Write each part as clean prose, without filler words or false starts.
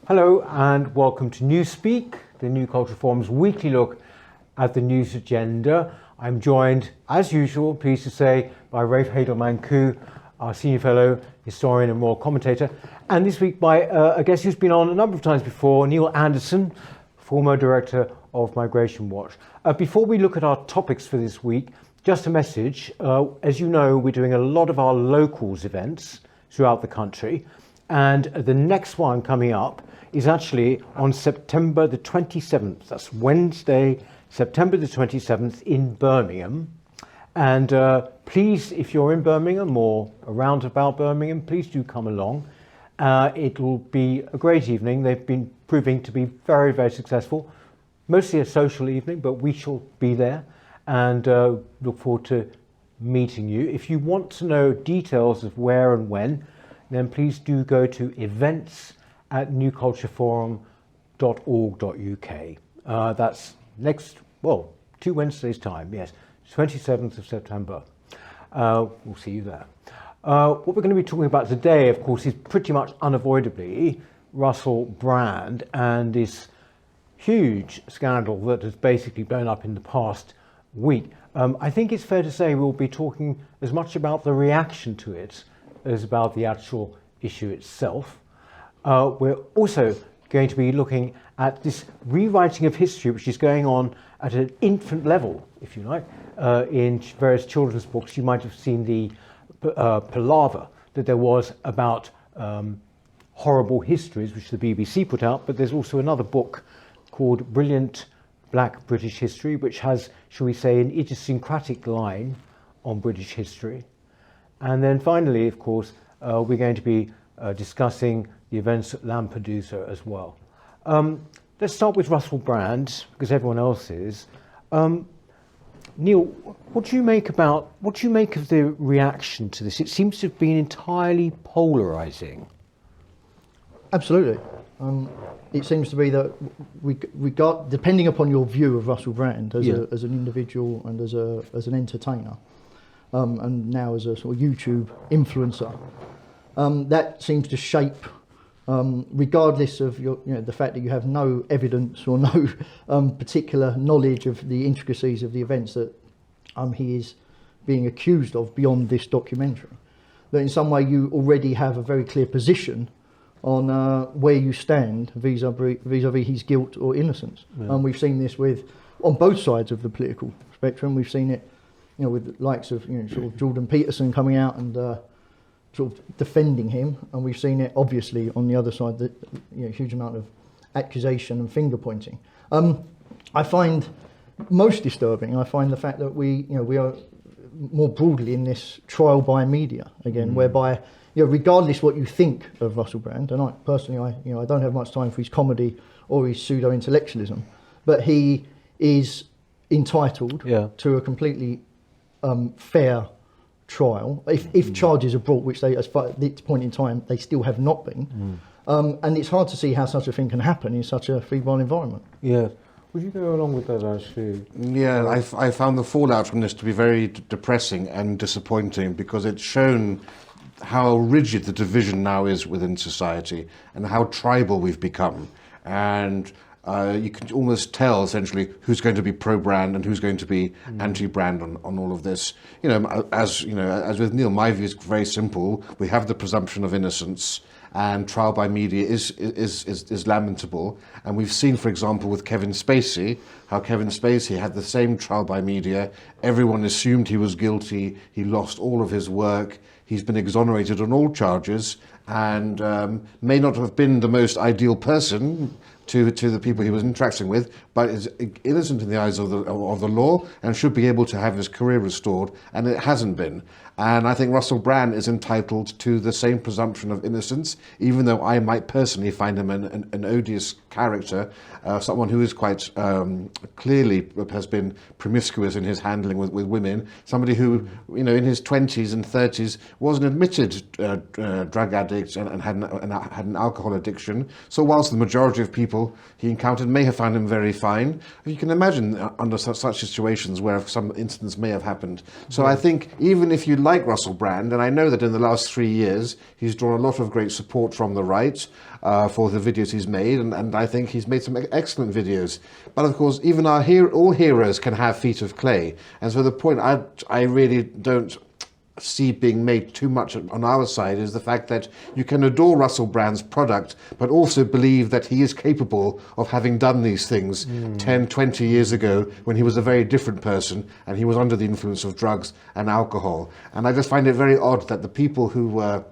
Hello and welcome to Newspeak, the New Culture Forum's weekly look at the news agenda. I'm joined, as usual, pleased to say, by Rafe Heydel-Mankoo, our senior fellow, historian and royal commentator, and this week by a guest who's been on a number of times before, Neil Anderson, former director of Migration Watch. Before we look at our topics for this week, just a message. As you know, we're doing a lot of our locals events throughout the country, and the next one coming up is actually on September the 27th. That's Wednesday, September the 27th in Birmingham. And please, if you're in Birmingham or around about Birmingham, please do come along. It will be a great evening. They've been proving to be very, very successful. Mostly a social evening, but we shall be there and look forward to meeting you. If you want to know details of where and when, then please do go to events@newcultureforum.org.uk. That's next, 2 Wednesdays' time, yes, 27th of September. We'll see you there. What we're going to be talking about today, of course, is pretty much unavoidably Russell Brand and this huge scandal that has basically blown up in the past week. I think it's fair to say we'll be talking as much about the reaction to it as about the actual issue itself. We're also going to be looking at this rewriting of history, which is going on at an infant level, if you like, in various children's books. You might have seen the palaver that there was about horrible histories, which the BBC put out, but there's also another book called Brilliant Black British History, which has, shall we say, an idiosyncratic line on British history. And then finally, of course, we're going to be discussing the events at Lampedusa as well. Let's start with Russell Brand, because everyone else is. Neil, what do you make of the reaction to this? It seems to have been entirely polarising. Absolutely. It seems to be that we got, depending upon your view of Russell Brand as an individual and as an entertainer, and now as a sort of YouTube influencer, that seems to shape, regardless of the fact that you have no evidence or no particular knowledge of the intricacies of the events that he is being accused of beyond this documentary, that in some way you already have a very clear position on where you stand vis-a-vis his guilt or innocence. Yeah. We've seen this on both sides of the political spectrum. We've seen it, with the likes of sort of Jordan Peterson coming out and sort of defending him, and we've seen it obviously on the other side, that huge amount of accusation and finger pointing. I find most disturbing. I find the fact that we are more broadly in this trial by media again, whereby regardless what you think of Russell Brand, and I personally, I don't have much time for his comedy or his pseudo-intellectualism, but he is entitled to a completely fair trial, if charges are brought, which they, as far at this point in time, they still have not been. And it's hard to see how such a thing can happen in such a febrile environment. Yeah. Would you go along with that, actually? Yeah, I found the fallout from this to be very depressing and disappointing, because it's shown how rigid the division now is within society and how tribal we've become. And you can almost tell essentially who's going to be pro-Brand and who's going to be anti-Brand on all of this. As with Neil, my view is very simple. We have the presumption of innocence, and trial by media is lamentable. And we've seen, for example, with Kevin Spacey, how Kevin Spacey had the same trial by media. Everyone assumed he was guilty. He lost all of his work. He's been exonerated on all charges, and may not have been the most ideal person to the people he was interacting with, but is innocent in the eyes of the law and should be able to have his career restored, and it hasn't been. And I think Russell Brand is entitled to the same presumption of innocence, even though I might personally find him an odious character, someone who is quite clearly has been promiscuous in his handling with women, somebody who, in his 20s and 30s was an admitted drug addict and had an alcohol addiction. So whilst the majority of people he encountered may have found him very fine, you can imagine under such situations where some incidents may have happened. So I think even if you like Russell Brand, and I know that in the last 3 years he's drawn a lot of great support from the right for the videos he's made, and I think he's made some excellent videos. But of course, even all heroes can have feet of clay, and so the point I really don't see being made too much on our side is the fact that you can adore Russell Brand's product but also believe that he is capable of having done these things 10, 20 years ago when he was a very different person and he was under the influence of drugs and alcohol. And I just find it very odd that the people who were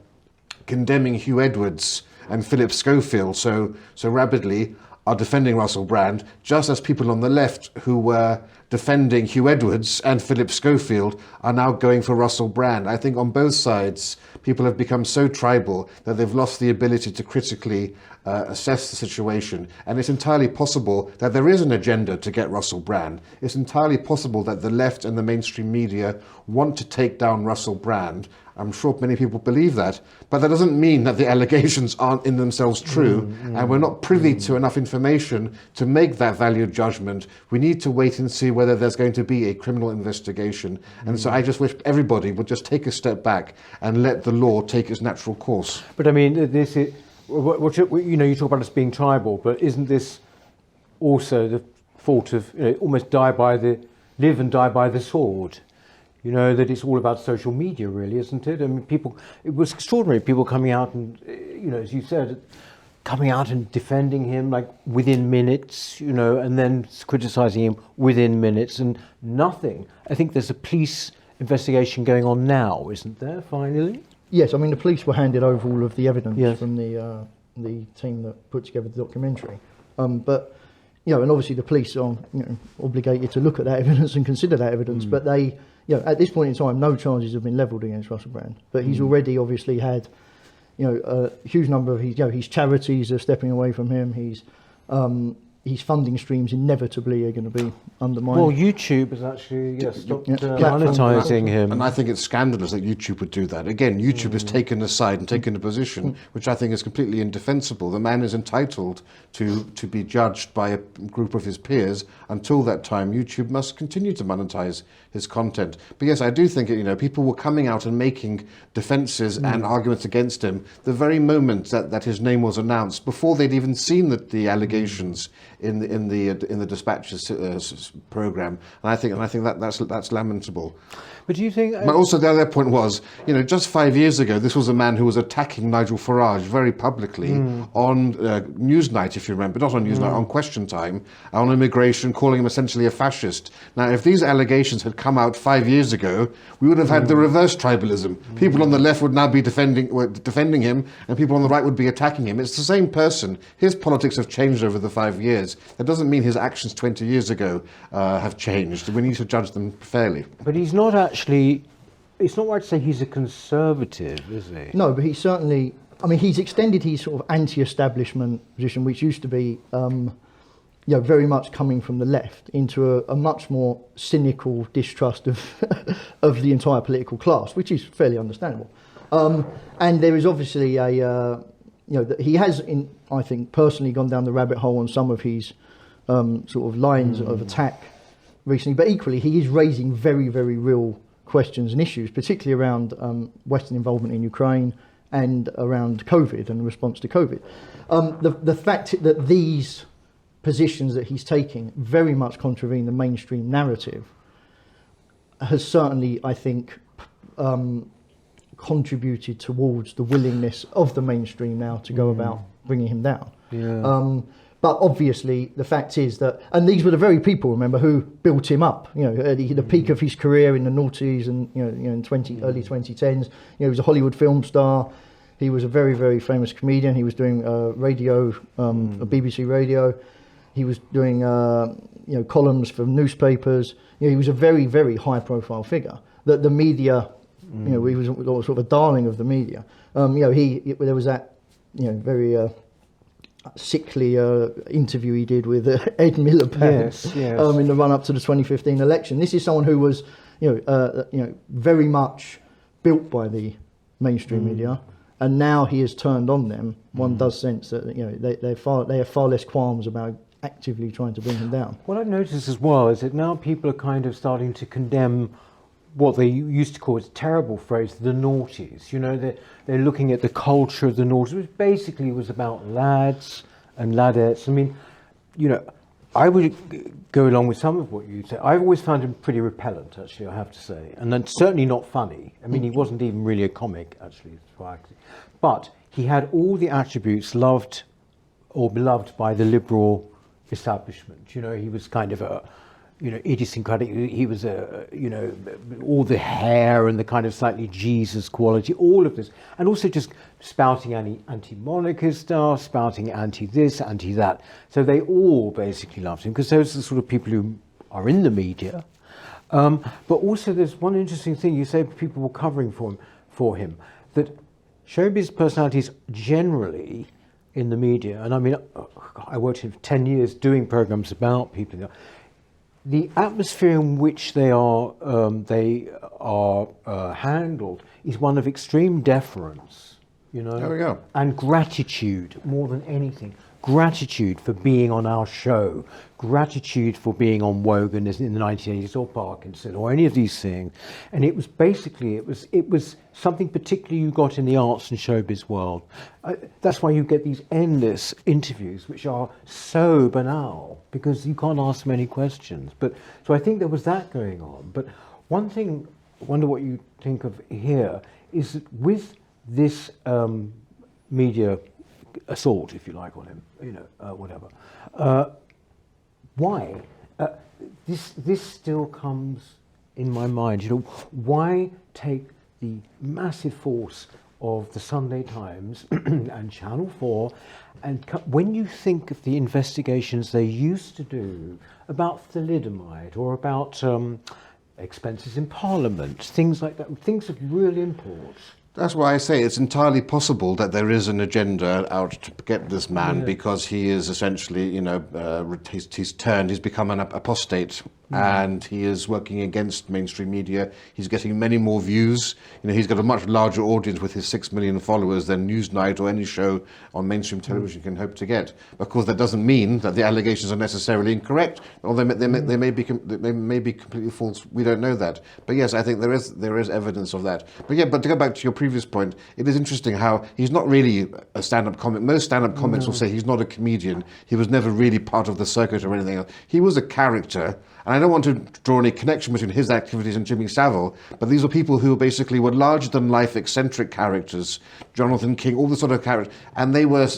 condemning Hugh Edwards and Philip Schofield so rapidly are defending Russell Brand, just as people on the left who were defending Hugh Edwards and Philip Schofield are now going for Russell Brand. I think on both sides, people have become so tribal that they've lost the ability to critically assess the situation. And it's entirely possible that there is an agenda to get Russell Brand. It's entirely possible that the left and the mainstream media want to take down Russell Brand. I'm sure many people believe that, but that doesn't mean that the allegations aren't in themselves true, and we're not privy to enough information to make that valued judgment. We need to wait and see whether there's going to be a criminal investigation, and so I just wish everybody would just take a step back and let the law take its natural course. But I mean, this is, you talk about us being tribal, but isn't this also the fault of almost live and die by the sword? You know, that it's all about social media, really, isn't it? I mean, it was extraordinary, people coming out and, as you said, coming out and defending him like within minutes, and then criticising him within minutes and nothing. I think there's a police investigation going on now, isn't there, finally? Yes, I mean, the police were handed over all of the evidence from the team that put together the documentary. But, and obviously the police are obligated to look at that evidence and consider that evidence, but they... at this point in time, no charges have been levelled against Russell Brand, but he's already obviously had, a huge number of his charities are stepping away from him. His funding streams inevitably are going to be undermined. Well, YouTube has actually stopped monetising him. And I think it's scandalous that YouTube would do that. Again, YouTube has taken a side and taken a position which I think is completely indefensible. The man is entitled to be judged by a group of his peers. Until that time, YouTube must continue to monetize his content. But yes, I do think people were coming out and making defences and arguments against him the very moment that his name was announced, before they'd even seen the allegations in the Dispatches program, and I think that's lamentable. But do you think? But also the other point was, just 5 years ago, this was a man who was attacking Nigel Farage very publicly on Newsnight, if you remember, not on Newsnight, on Question Time, on immigration, calling him essentially a fascist. Now, if these allegations had come out 5 years ago, we would have had the reverse tribalism. People on the left would now be defending him, and people on the right would be attacking him. It's the same person. His politics have changed over the 5 years. That doesn't mean his actions 20 years ago have changed. We need to judge them fairly. But he's not actually, it's not right to say he's a conservative, is he? No, but he's certainly, he's extended his sort of anti-establishment position, which used to be, very much coming from the left, into a much more cynical distrust of of the entire political class, which is fairly understandable. And there is obviously that he has, I think, personally gone down the rabbit hole on some of his sort of lines of attack recently, but equally he is raising very, very real questions and issues, particularly around Western involvement in Ukraine and around COVID and the response to COVID. The fact that these positions that he's taking very much contravene the mainstream narrative has certainly, I think, contributed towards the willingness of the mainstream now to go about bringing him down. Yeah. But obviously, the fact is that, and these were the very people, remember, who built him up. At the peak of his career in the noughties and in early 2010s, he was a Hollywood film star. He was a very, very famous comedian. He was doing radio, a BBC radio. He was doing columns for newspapers. He was a very, very high-profile figure. That the media, he was sort of a darling of the media. There was that, very sickly interview he did with Ed Miliband in the run-up to the 2015 election. This is someone who was, very much built by the mainstream media, and now he has turned on them. One does sense that they have far less qualms about actively trying to bring him down. What I've noticed as well is that now people are kind of starting to condemn what they used to call, it's a terrible phrase, the noughties. You know, they're looking at the culture of the noughties, which basically was about lads and ladettes. I mean, you know, I would go along with some of what you say. I've always found him pretty repellent, actually, I have to say, and then certainly not funny. I mean, he wasn't even really a comic, actually, but he had all the attributes loved or beloved by the liberal establishment. You know, he was kind of a, you know, idiosyncratic. He was a, you know, all the hair and the kind of slightly Jesus quality, all of this, and also just spouting anti-monarchist stuff, spouting anti-this, anti-that. So they all basically loved him because those are the sort of people who are in the media. But also, there's one interesting thing you say. People were covering for him that showbiz personalities generally in the media, and I mean, I worked for 10 years doing programs about people. The atmosphere in which they are handled is one of extreme deference, you know, There we go. and gratitude more than anything. Gratitude for being on our show, gratitude for being on Wogan in the 1980s or Parkinson or any of these things. And it was basically, it was something particularly you got in the arts and showbiz world. That's why you get these endless interviews which are so banal because you can't ask many questions. But so I think there was that going on. But one thing, I wonder what you think of here, is that with this media assault, if you like, on him, you know, whatever. Why? This still comes in my mind. You know, why take the massive force of the Sunday Times and Channel 4, and when you think of the investigations they used to do about thalidomide or about expenses in Parliament, things like that, things of real import. That's why I say it's entirely possible that there is an agenda out to get this man because he is essentially, you know, he's become an apostate and he is working against mainstream media. He's getting many more views. You know, he's got a much larger audience with his 6 million followers than Newsnight or any show on mainstream television can hope to get. Of course, that doesn't mean that the allegations are necessarily incorrect, or they may be completely false. We don't know that. But yes, I think there is evidence of that. But yeah, but to go back to your previous point, it is interesting how he's not really a stand-up comic. Most stand-up comics will say he's not a comedian. He was never really part of the circuit or anything else. He was a character. And I don't want to draw any connection between his activities and Jimmy Savile, but these were people who basically were larger-than-life eccentric characters, Jonathan King, all the sort of characters, and they were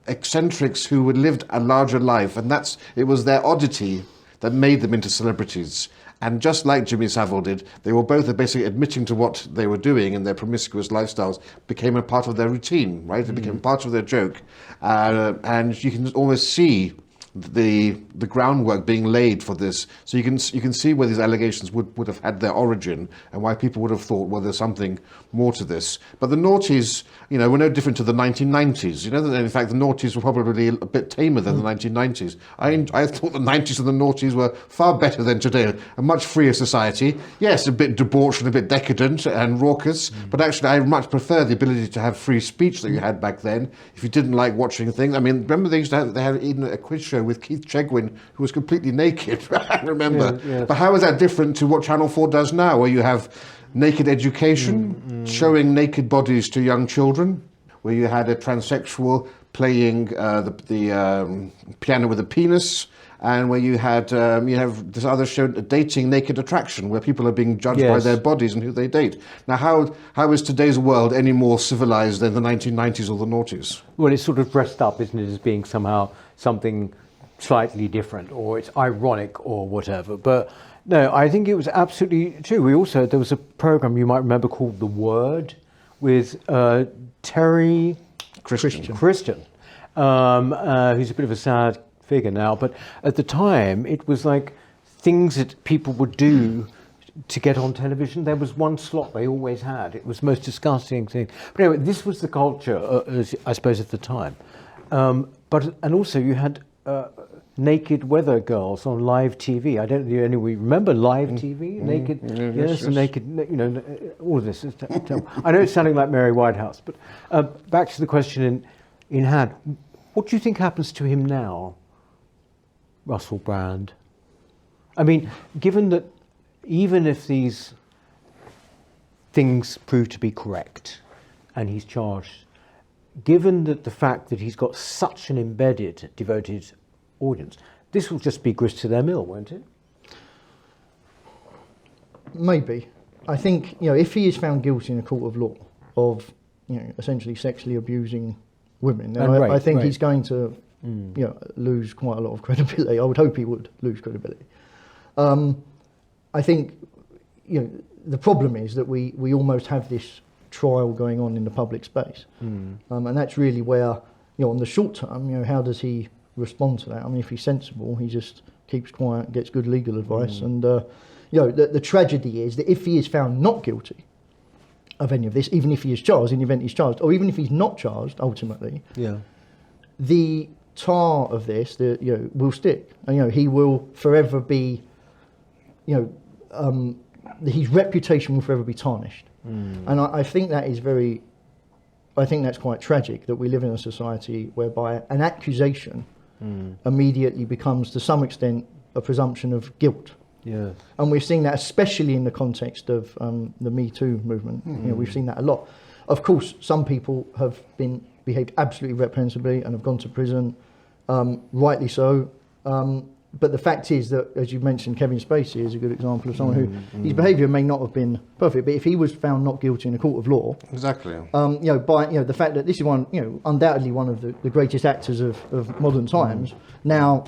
eccentrics who had lived a larger life, and it was their oddity that made them into celebrities. And just like Jimmy Savile did, they were both basically admitting to what they were doing and their promiscuous lifestyles became a part of their routine, right? It became part of their joke. And you can almost see the groundwork being laid for this, so you can see where these allegations would have had their origin and why people would have thought, well, there's something more to this. But the noughties, you know, were no different to the 1990s. You know, that in fact the noughties were probably a bit tamer than the 1990s. I thought the 90s and the noughties were far better than today, a much freer society. Yes, a bit debauched and a bit decadent and raucous, but actually I much prefer the ability to have free speech that you had back then. If you didn't like watching things, I mean, remember they had even a quiz show with Keith Chegwin, who was completely naked. I remember. Yeah. But how is that different to what Channel 4 does now, where you have naked education, showing naked bodies to young children, where you had a transsexual playing the piano with a penis, and where you have this other show, Dating Naked Attraction, where people are being judged by their bodies and who they date. Now, how is today's world any more civilized than the 1990s or the noughties? Well, it's sort of dressed up, isn't it, as being somehow something slightly different, or it's ironic or whatever. But no, I think it was absolutely true. There was a program you might remember called The Word with Terry Christian, who's a bit of a sad figure now, but at the time it was like things that people would do to get on television. There was one slot they always had. It was the most disgusting thing. But anyway, this was the culture, I suppose, at the time. And also you had naked weather girls on live TV. I don't know, anyone remember live TV? Naked, yes, naked, you know, all of this is terrible. I know it's sounding like Mary Whitehouse, but back to the question in hand. What do you think happens to him now, Russell Brand? I mean, given that even if these things prove to be correct and he's charged, given that the fact that he's got such an embedded, devoted audience, this will just be grist to their mill, won't it? Maybe. I think, if he is found guilty in a court of law of, essentially sexually abusing women, then I think he's going to, lose quite a lot of credibility. I would hope he would lose credibility. I think, the problem is that we almost have this trial going on in the public space. And that's really where, on the short term, how does he respond to that? I mean, if he's sensible, he just keeps quiet, gets good legal advice. And, the tragedy is that if he is found not guilty of any of this, even if he is charged, in the event he's charged, or even if he's not charged, ultimately, the tar of this, will stick. And, he will forever be, his reputation will forever be tarnished. And I think that is I think that's quite tragic, that we live in a society whereby an accusation immediately becomes, to some extent, a presumption of guilt. Yeah. And we're seeing that especially in the context of the Me Too movement. We've seen that a lot. Of course, some people have behaved absolutely reprehensibly and have gone to prison, rightly so. But the fact is that, as you mentioned, Kevin Spacey is a good example of someone who his behaviour may not have been perfect, but if he was found not guilty in a court of law, Exactly. By the fact that this is one, undoubtedly one of the greatest actors of modern times, now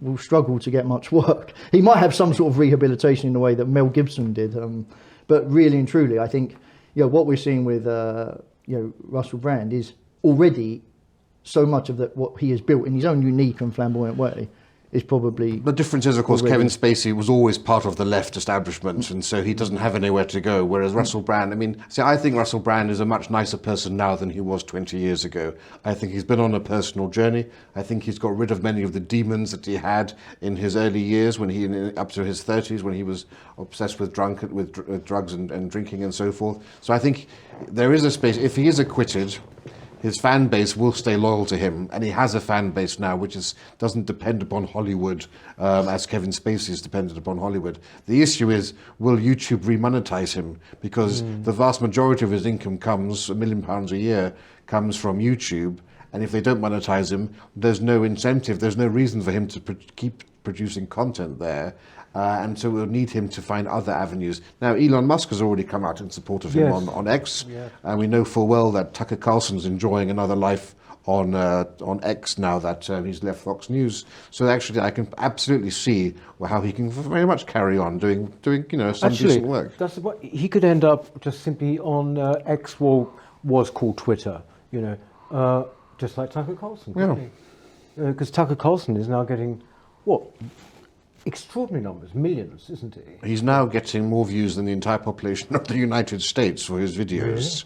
will struggle to get much work. He might have some sort of rehabilitation in the way that Mel Gibson did, but really and truly, I think what we're seeing with Russell Brand is already so much of what he has built in his own unique and flamboyant way. Is probably the difference is, of course, Kevin Spacey was always part of the left establishment, and so he doesn't have anywhere to go. Whereas Russell Brand, I think Russell Brand is a much nicer person now than he was 20 years ago. I think he's been on a personal journey. I think he's got rid of many of the demons that he had in his early years, when up to his 30s, when he was obsessed with drugs and drinking and so forth. So I think there is a space. If he is acquitted, his fan base will stay loyal to him, and he has a fan base now which doesn't depend upon Hollywood as Kevin Spacey is dependent upon Hollywood. The issue is, will YouTube remonetize him? Because the vast majority of his income comes, £1 million a year, comes from YouTube, and if they don't monetize him, there's no incentive, there's no reason for him to keep producing content there. And so we'll need him to find other avenues. Now, Elon Musk has already come out in support of him on X, and we know full well that Tucker Carlson's enjoying another life on X now that he's left Fox News. So actually, I can absolutely see how he can very much carry on doing some decent work. That's what he could end up just simply on X, was called Twitter. Just like Tucker Carlson. Because Tucker Carlson is now getting extraordinary numbers, millions, isn't he? He's now getting more views than the entire population of the United States for his videos,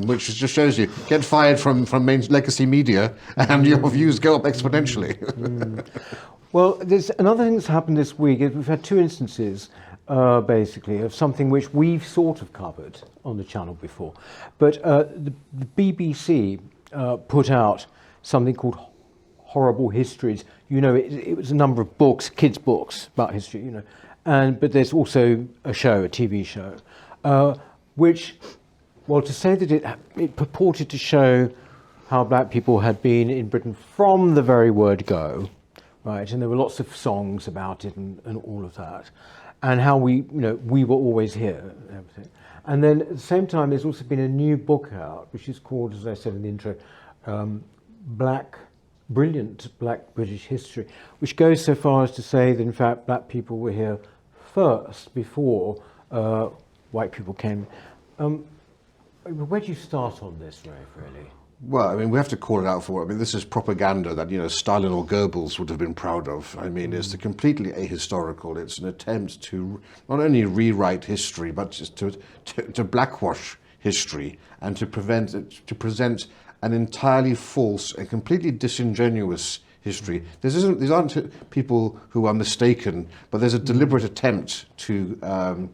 which just shows you, get fired from main legacy media and your views go up exponentially. Well, there's another thing that's happened this week. We've had two instances, basically, of something which we've sort of covered on the channel before. But the BBC put out something called Horrible Histories. It was a number of books, kids' books about history, but there's also a TV show, which, to say that it purported to show how black people had been in Britain from the very word go, right? And there were lots of songs about it and all of that, and how we were always here and everything. And then at the same time, there's also been a new book out, which is called, as I said in the intro, Brilliant Black British History, which goes so far as to say that in fact black people were here first before white people came. Where do you start on this, Rafe, really? Well, we have to call it out for it. This is propaganda that, Stalin or Goebbels would have been proud of. It's completely ahistorical. It's an attempt to not only rewrite history, but just to blackwash history and to present an entirely false and completely disingenuous history. These aren't people who are mistaken, but there's a deliberate attempt to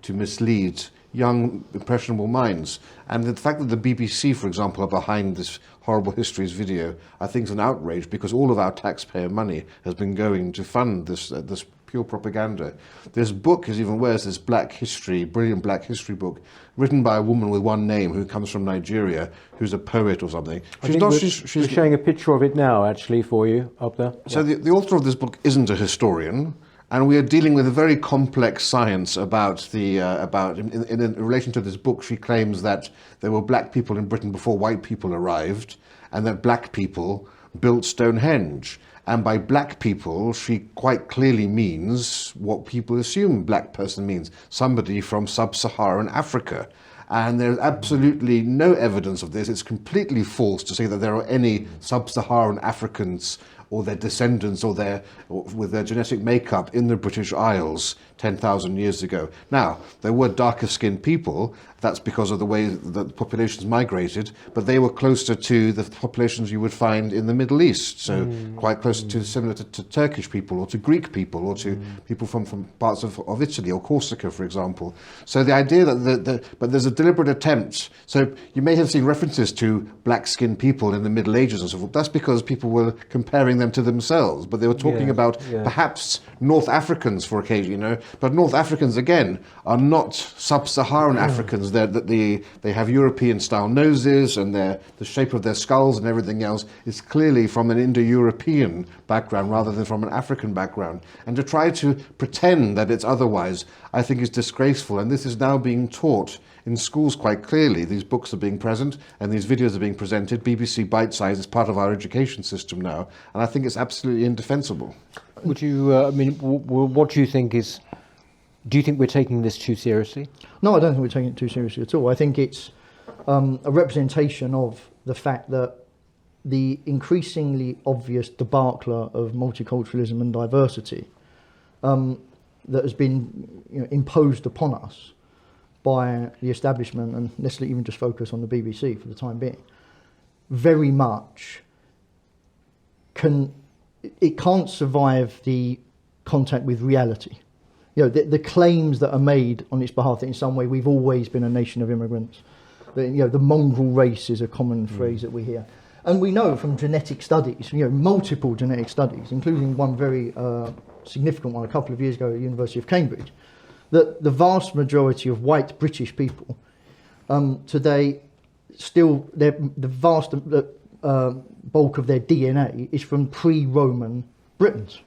mislead young, impressionable minds. And the fact that the BBC, for example, are behind this Horrible Histories video, I think is an outrage, because all of our taxpayer money has been going to fund this pure propaganda. This book is even worse, this Black History, brilliant Black History book, written by a woman with one name who comes from Nigeria, who's a poet or something. We're showing a picture of it now, actually, for you, up there. So the author of this book isn't a historian, and we are dealing with a very complex science about in relation to this book. She claims that there were black people in Britain before white people arrived, and that black people built Stonehenge. And by black people, she quite clearly means what people assume black person means, somebody from sub-Saharan Africa. And there's absolutely no evidence of this. It's completely false to say that there are any sub-Saharan Africans or their descendants or with their genetic makeup in the British Isles 10,000 years ago. Now, there were darker skinned people. That's because of the way that populations migrated, but they were closer to the populations you would find in the Middle East. So quite close to similar to Turkish people or to Greek people or to people from parts of Italy or Corsica, for example. So the idea but there's a deliberate attempt. So you may have seen references to black skinned people in the Middle Ages and so forth. That's because people were comparing them to themselves, but they were talking about perhaps North Africans for occasion, But North Africans, again, are not sub-Saharan Africans. They have European-style noses, and the shape of their skulls and everything else is clearly from an Indo-European background rather than from an African background. And to try to pretend that it's otherwise, I think is disgraceful. And this is now being taught in schools quite clearly. These books are being present and these videos are being presented. BBC Bite Size is part of our education system now, and I think it's absolutely indefensible. Would you, what do you think is, do you think we're taking this too seriously? No, I don't think we're taking it too seriously at all. I think it's a representation of the fact that the increasingly obvious debacle of multiculturalism and diversity that has been imposed upon us by the establishment, and let's even just focus on the BBC for the time being, very much can't survive the contact with reality. The claims that are made on its behalf that in some way we've always been a nation of immigrants, the mongrel race is a common phrase that we hear. And we know from genetic studies, multiple genetic studies, including one very significant one a couple of years ago at the University of Cambridge, that the vast majority of white British people today still, the vast bulk of their DNA is from pre-Roman Britons.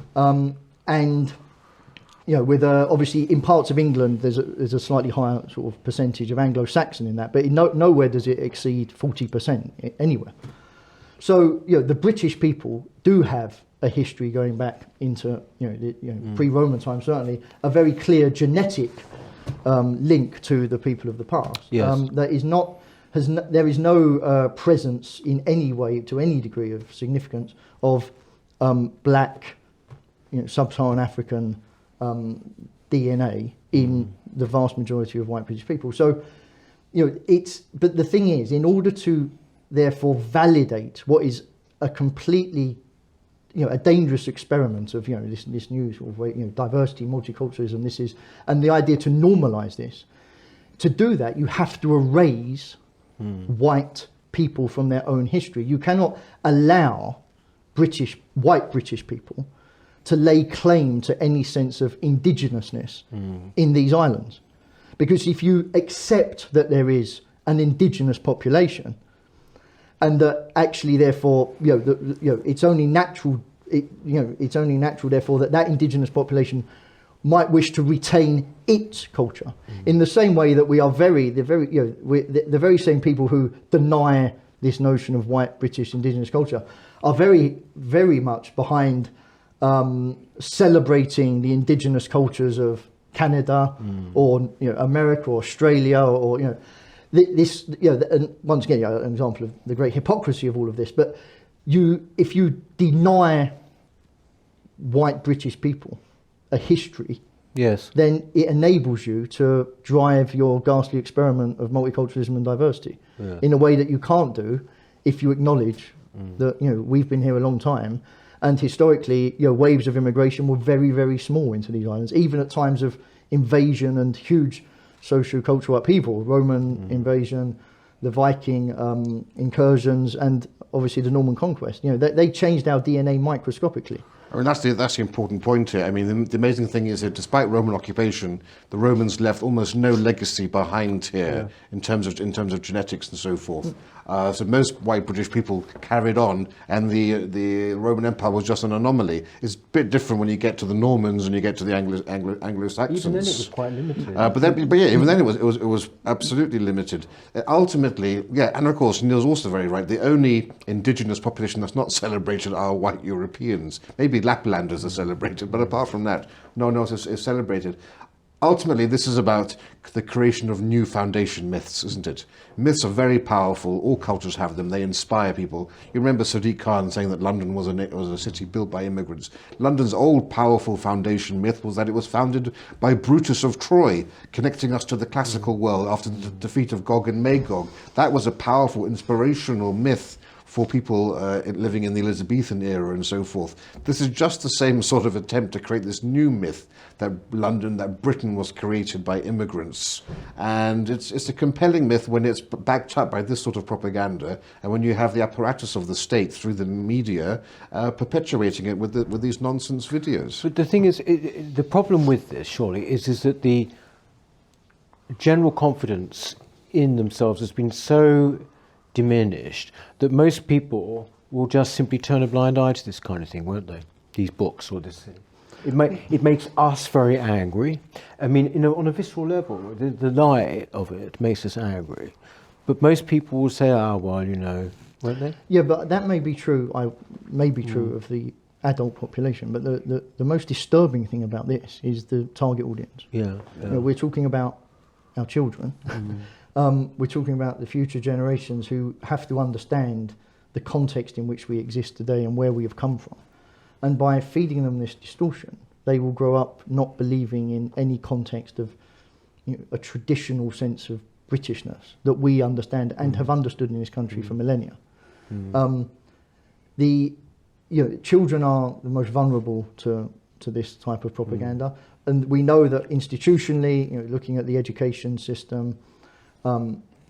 And with obviously in parts of England there's a slightly higher sort of percentage of Anglo-Saxon in that, but nowhere does it exceed 40% anywhere. So the British people do have a history going back into pre-Roman times, certainly a very clear genetic link to the people of the past. Yes. There is no presence in any way, to any degree of significance, of black, sub-Saharan African DNA in the vast majority of white British people. So, but the thing is, in order to therefore validate what is a completely, a dangerous experiment of, this new sort of way, diversity, multiculturalism, and the idea to normalise this, to do that, you have to erase white people from their own history. You cannot allow white British people to lay claim to any sense of indigenousness in these islands. Because if you accept that there is an indigenous population, and that actually therefore, it's only natural, therefore that indigenous population might wish to retain its culture, in the same way that the very same people who deny this notion of white British indigenous culture are very, very much behind celebrating the indigenous cultures of Canada or America or Australia or this. And once again, an example of the great hypocrisy of all of this. But if you deny white British people a history, yes, then it enables you to drive your ghastly experiment of multiculturalism and diversity in a way that you can't do if you acknowledge that we've been here a long time, and historically waves of immigration were very, very small into these islands, even at times of invasion and huge socio-cultural upheaval, Roman invasion, the Viking incursions, and obviously the Norman conquest. They changed our DNA microscopically. I mean, that's the important point here. I mean, the amazing thing is that despite Roman occupation, the Romans left almost no legacy behind here in terms of genetics and so forth. So most white British people carried on, and the Roman Empire was just an anomaly. It's a bit different when you get to the Normans and you get to the Anglo-Saxons. Even then, it was quite limited. But yeah, even then it was absolutely limited. Ultimately, yeah, and of course Neil's also very right. The only indigenous population that's not celebrated are white Europeans. Maybe Laplanders are celebrated, but apart from that, no one else is celebrated. Ultimately, this is about the creation of new foundation myths, isn't it? Myths are very powerful. All cultures have them. They inspire people. You remember Sadiq Khan saying that London was a city built by immigrants. London's old powerful foundation myth was that it was founded by Brutus of Troy, connecting us to the classical world after the defeat of Gog and Magog. That was a powerful, inspirational myth for people living in the Elizabethan era and so forth. This is just the same sort of attempt to create this new myth that Britain was created by immigrants. And it's a compelling myth when it's backed up by this sort of propaganda, and when you have the apparatus of the state through the media perpetuating it with these nonsense videos. But the thing is, the problem with this, surely, is that the general confidence in themselves has been so diminished that most people will just simply turn a blind eye to this kind of thing, won't they? These books or this thing. It makes us very angry. I mean, on a visceral level, the lie of it makes us angry. But most people will say, well, won't they? Yeah, but that may be true. May be true of the adult population. But the most disturbing thing about this is the target audience. Yeah. We're talking about our children. We're talking about the future generations who have to understand the context in which we exist today and where we have come from. And by feeding them this distortion, they will grow up not believing in any context of a traditional sense of Britishness that we understand and have understood in this country for millennia. Children are the most vulnerable to this type of propaganda. And we know that institutionally, looking at the education system,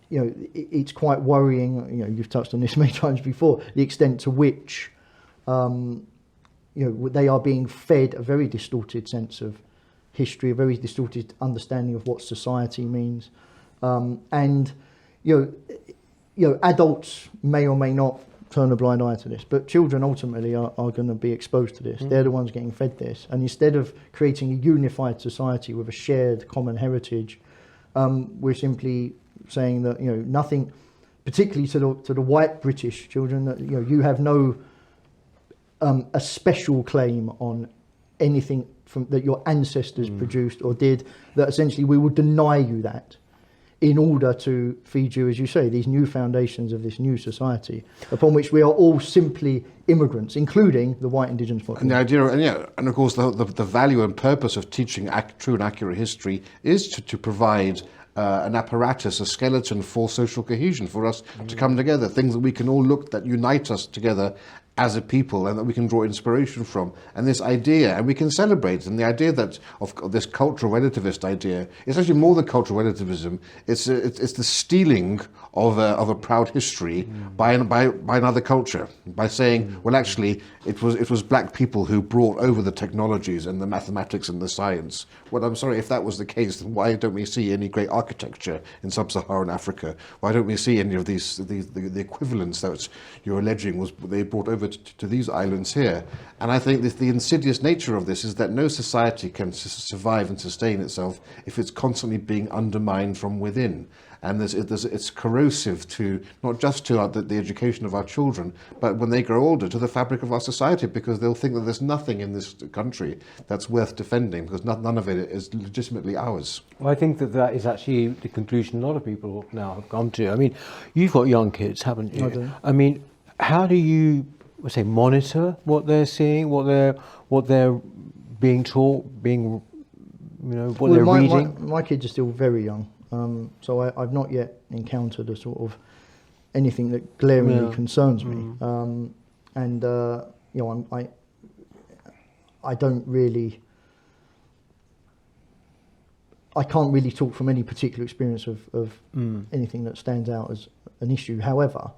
it's quite worrying. You've touched on this many times before. The extent to which, they are being fed a very distorted sense of history, a very distorted understanding of what society means, and adults may or may not turn a blind eye to this, but children ultimately are going to be exposed to this. They're the ones getting fed this, and instead of creating a unified society with a shared common heritage, we're simply saying that nothing, particularly to the white British children, that you have no a special claim on anything that your ancestors produced or did. That essentially we will deny you that in order to feed you, as you say, these new foundations of this new society upon which we are all simply immigrants, including the white indigenous population. And the idea, and of course, the value and purpose of teaching true and accurate history is to provide an apparatus, a skeleton for social cohesion, for us to come together, things that we can all look that unite us together as a people and that we can draw inspiration from. And this idea, and we can celebrate, and the idea that of this cultural relativist idea, it's actually more than cultural relativism. It's the stealing of a proud history by another culture, by saying, well, actually, it was black people who brought over the technologies and the mathematics and the science. Well, I'm sorry, if that was the case, then why don't we see any great architecture in sub-Saharan Africa? Why don't we see any of the equivalents that you're alleging was they brought over to these islands here? And I think the insidious nature of this is that no society can survive and sustain itself if it's constantly being undermined from within. And it's corrosive to not just to the education of our children, but when they grow older, to the fabric of our society, because they'll think that there's nothing in this country that's worth defending, because none of it is legitimately ours. Well, I think that is actually the conclusion a lot of people now have come to. I mean, you've got young kids, haven't you? I do. I mean, how do you monitor what they're seeing, what they're being taught, what they're reading? My kids are still very young. So I've not yet encountered a sort of anything that glaringly concerns me, and I don't really, I can't really talk from any particular experience of anything that stands out as an issue. However,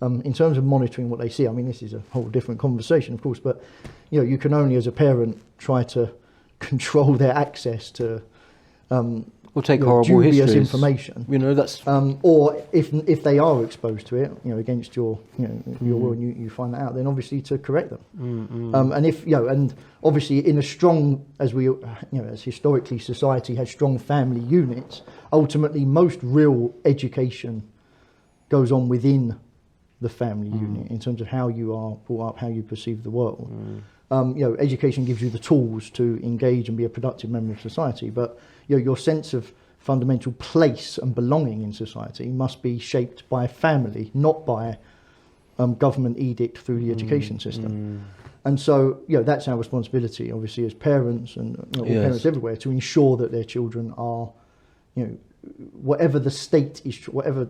In terms of monitoring what they see, I mean, this is a whole different conversation, of course, but you can only, as a parent, try to control their access to We'll take horrible dubious histories. information. That's Or if they are exposed to it, against your your will, and you find that out, then obviously to correct them. And if and obviously in a strong, as we as historically society has strong family units, ultimately most real education goes on within the family unit in terms of how you are brought up, how you perceive the world. Education gives you the tools to engage and be a productive member of society, but your sense of fundamental place and belonging in society must be shaped by family, not by government edict through the education system. And so, that's our responsibility, obviously, as parents and parents everywhere, to ensure that their children are, whatever the state is, whatever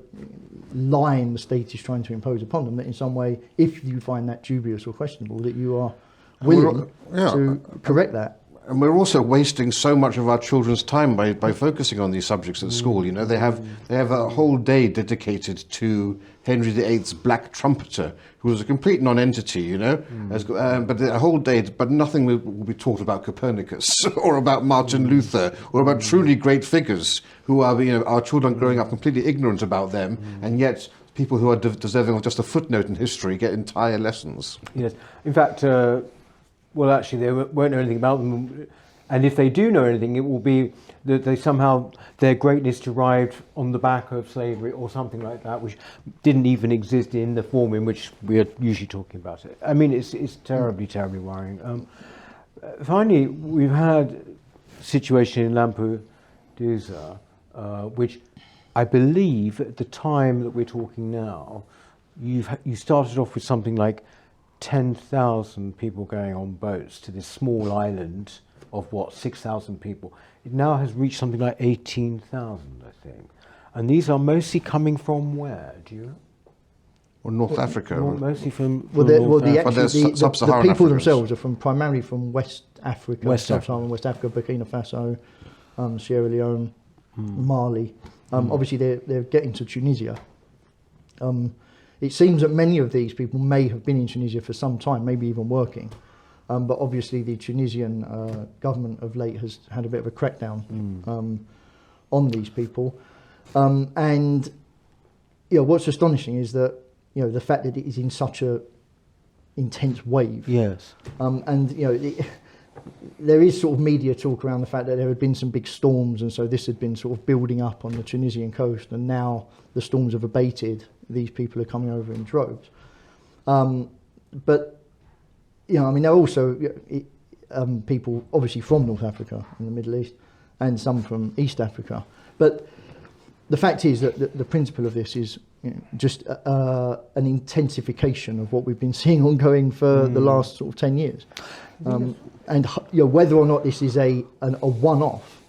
line the state is trying to impose upon them, that in some way, if you find that dubious or questionable, that you are willing to correct that. And we're also wasting so much of our children's time by focusing on these subjects at school. They have a whole day dedicated to Henry VIII's Black Trumpeter, who was a complete non-entity, but a whole day, but nothing will be taught about Copernicus or about Martin Luther or about truly great figures who are, our children growing up completely ignorant about them, and yet people who are deserving of just a footnote in history get entire lessons. Yes, in fact. Well, actually, they won't know anything about them, and if they do know anything, it will be that they somehow their greatness derived on the back of slavery or something like that, which didn't even exist in the form in which we are usually talking about it. I mean, it's terribly, terribly worrying. Finally, we've had a situation in Lampedusa, which I believe at the time that we're talking now, you started off with something like 10,000 people going on boats to this small island of 6,000 people. It now has reached something like 18,000, I think. And these are mostly coming from where? Do you know? Or North Africa. Mostly from the Sub-Saharan people Africans. themselves are primarily from West Africa, Sub-Saharan West Africa, Burkina Faso, Sierra Leone, Mali. Obviously, they're getting to Tunisia. It seems that many of these people may have been in Tunisia for some time, maybe even working. But obviously the Tunisian government of late has had a bit of a crackdown on these people. And what's astonishing is that the fact that it is in such a intense wave. Yes. There is sort of media talk around the fact that there had been some big storms, and so this had been sort of building up on the Tunisian coast, and now the storms have abated. These people are coming over in droves. But there are also people obviously from North Africa and the Middle East, and some from East Africa. But the fact is that the principle of this is just an intensification of what we've been seeing ongoing for the last sort of 10 years. And whether or not this is a one-off,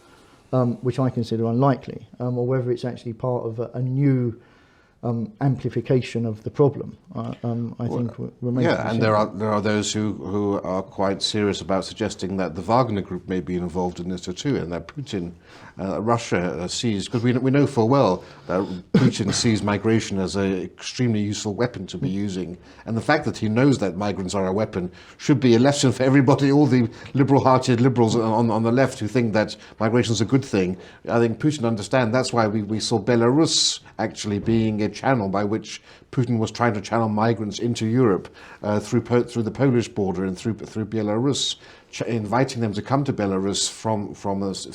which I consider unlikely, or whether it's actually part of a new amplification of the problem, I think remains. Yeah, and there are those who are quite serious about suggesting that the Wagner Group may be involved in this too, and that Putin, Russia sees, because we know full well that Putin sees migration as an extremely useful weapon to be using, and the fact that he knows that migrants are a weapon should be a lesson for everybody, all the liberal-hearted liberals on the left who think that migration is a good thing. I think Putin understands. That's why we saw Belarus actually being a channel by which Putin was trying to channel migrants into Europe through the Polish border and through Belarus, inviting them to come to Belarus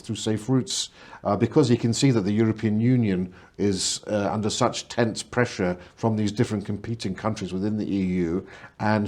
through safe routes, because he can see that the European Union is under such tense pressure from these different competing countries within the EU, and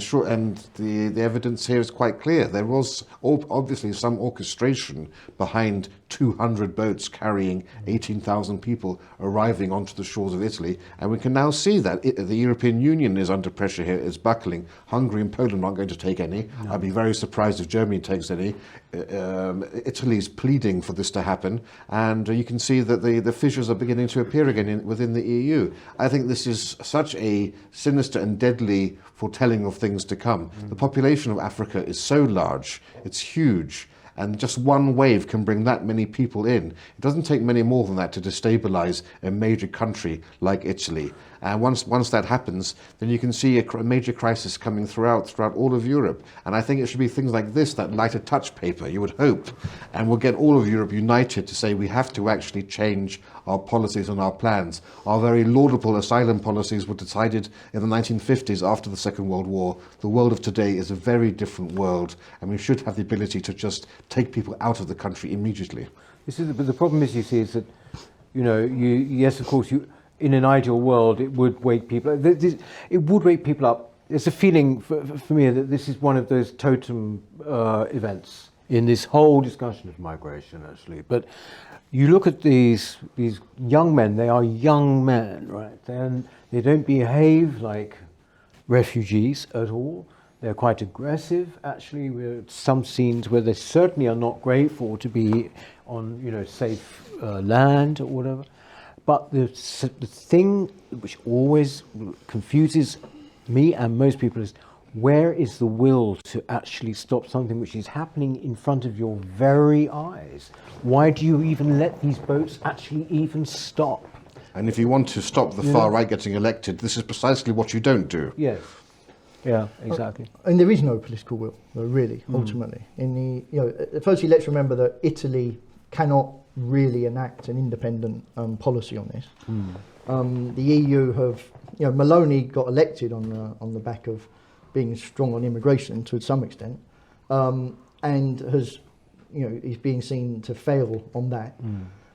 the evidence here is quite clear. There was obviously some orchestration behind 200 boats carrying 18,000 people arriving onto the shores of Italy, and we can now see that the European Union is under pressure here, is buckling. Hungary and Poland aren't going to take any. No. I'd be very surprised if Germany takes any. Italy's pleading for this to happen, and you can see that the fissures are beginning to appear again within the EU. I think this is such a sinister and deadly foretelling of things to come. The population of Africa is so large, it's huge, And just one wave can bring that many people in. It doesn't take many more than that to destabilize a major country like Italy. And once that happens, then you can see a major crisis coming throughout all of Europe. And I think it should be things like this, that lighter touch paper, you would hope, and we'll get all of Europe united to say we have to actually change our policies and our plans. Our very laudable asylum policies were decided in the 1950s after the Second World War. The world of today is a very different world, and we should have the ability to just take people out of the country immediately. But the problem is, you see, is that, yes, of course, in an ideal world, it would wake people up. It would wake people up. There's a feeling for me that this is one of those totem events in this whole discussion of migration, actually. But you look at these young men, they are young men, right? They don't behave like refugees at all. They're quite aggressive, actually. With some scenes where they certainly are not grateful to be on, safe land or whatever. But the thing which always confuses me and most people is, where is the will to actually stop something which is happening in front of your very eyes? Why do you even let these boats actually even stop? And if you want to stop the far right getting elected, this is precisely what you don't do. Yes. Yeah, exactly. And there is no political will, though, really, ultimately. Firstly, let's remember that Italy cannot really enact an independent policy on this. The EU have, Maloney got elected on the back of being strong on immigration to some extent, and has, is being seen to fail on that.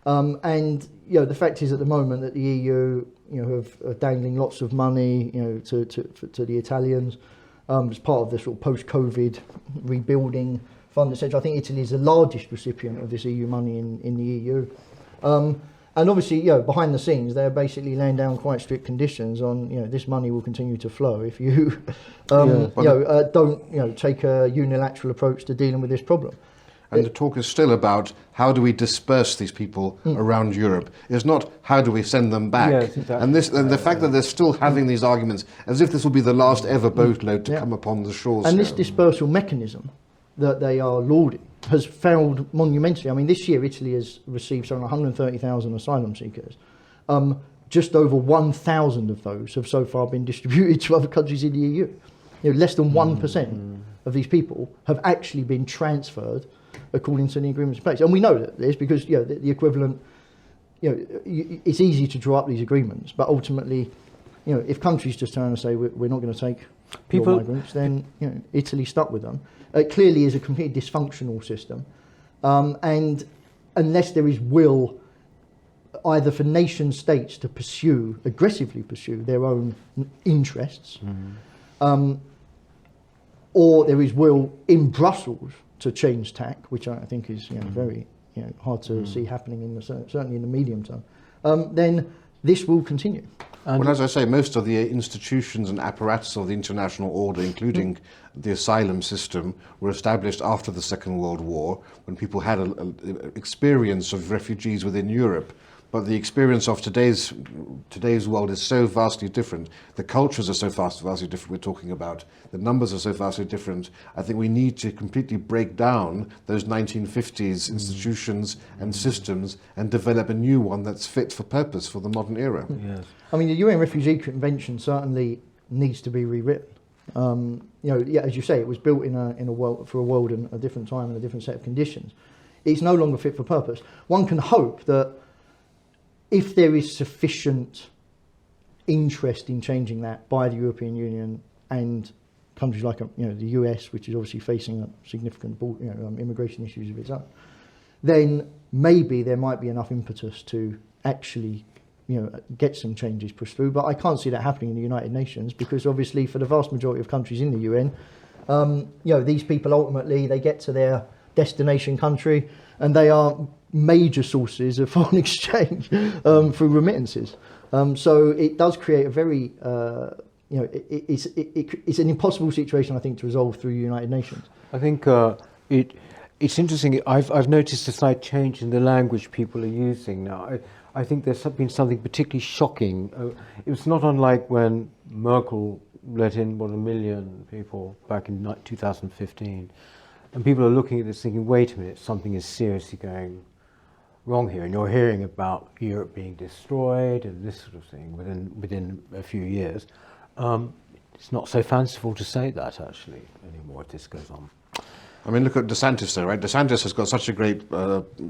And the fact is, at the moment, that the EU, are dangling lots of money, to the Italians, as part of the sort of post-COVID rebuilding fund, etc. I think Italy is the largest recipient of this EU money in the EU. And obviously, behind the scenes, they're basically laying down quite strict conditions on, this money will continue to flow if you, don't, take a unilateral approach to dealing with this problem. And the talk is still about how do we disperse these people around Europe. It's not how do we send them back. Yes, exactly. And the fact that they're still having these arguments as if this will be the last ever boatload to come upon the shores. And this dispersal mechanism that they are lauding has failed monumentally. I mean, this year Italy has received some 130,000 asylum seekers. Just over 1,000 of those have so far been distributed to other countries in the EU. Less than 1% of these people have actually been transferred according to the agreements in place. And we know that this because the equivalent, it's easy to draw up these agreements, but ultimately, if countries just turn and say we're not going to take people migrants, then Italy's stuck with them. It clearly is a completely dysfunctional system, and unless there is will either for nation states to aggressively pursue their own interests, or there is will in Brussels to change tack, which I think is very hard to see happening certainly in the medium term, then this will continue. Well, as I say, most of the institutions and apparatus of the international order, including the asylum system, were established after the Second World War, when people had an experience of refugees within Europe. But the experience of today's world is so vastly different. The cultures are so vastly different we're talking about. The numbers are so vastly different. I think we need to completely break down those 1950s institutions and systems and develop a new one that's fit for purpose for the modern era. Yes. I mean, the UN Refugee Convention certainly needs to be rewritten. As you say, it was built in a world for a world in a different time and a different set of conditions. It's no longer fit for purpose. One can hope that if there is sufficient interest in changing that by the European Union and countries like the US, which is obviously facing a significant immigration issues of its own, then maybe there might be enough impetus to actually get some changes pushed through. But I can't see that happening in the United Nations because obviously for the vast majority of countries in the UN, these people ultimately they get to their destination country and they are major sources of foreign exchange through remittances. So it does create a very, it's an impossible situation, I think, to resolve through the United Nations. I think it's interesting. I've noticed a slight change in the language people are using now. I think there's been something particularly shocking. It was not unlike when Merkel let in 1 million people back in 2015. and people are looking at this thinking, wait a minute, something is seriously going wrong here, and you're hearing about Europe being destroyed and this sort of thing within a few years. It's not so fanciful to say that actually anymore if this goes on. I mean, look at DeSantis though, right? DeSantis has got such a great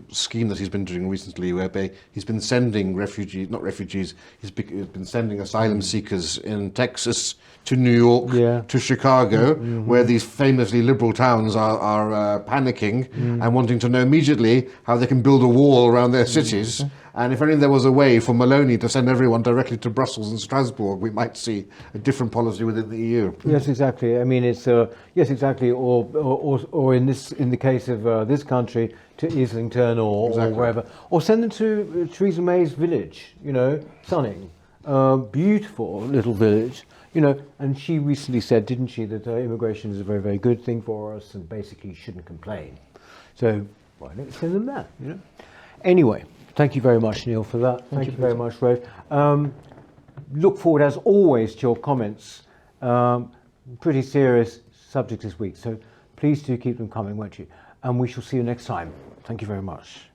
scheme that he's been doing recently, whereby he's been sending he's been sending asylum seekers in Texas to New York, to Chicago, where these famously liberal towns are panicking and wanting to know immediately how they can build a wall around their cities. And if only there was a way for Maloney to send everyone directly to Brussels and Strasbourg, we might see a different policy within the EU. Yes, exactly. I mean, it's yes, exactly. Or in the case of this country, to Islington or wherever, or send them to Theresa May's village. You know, Sunning, beautiful little village. You know, and she recently said, didn't she, that immigration is a very, very good thing for us, and basically shouldn't complain. So why don't you send them there? You know. Anyway. Thank you very much, Neil, for that. Thank you very much, Rafe. Look forward, as always, to your comments. Pretty serious subject this week, so please do keep them coming, won't you? And we shall see you next time. Thank you very much.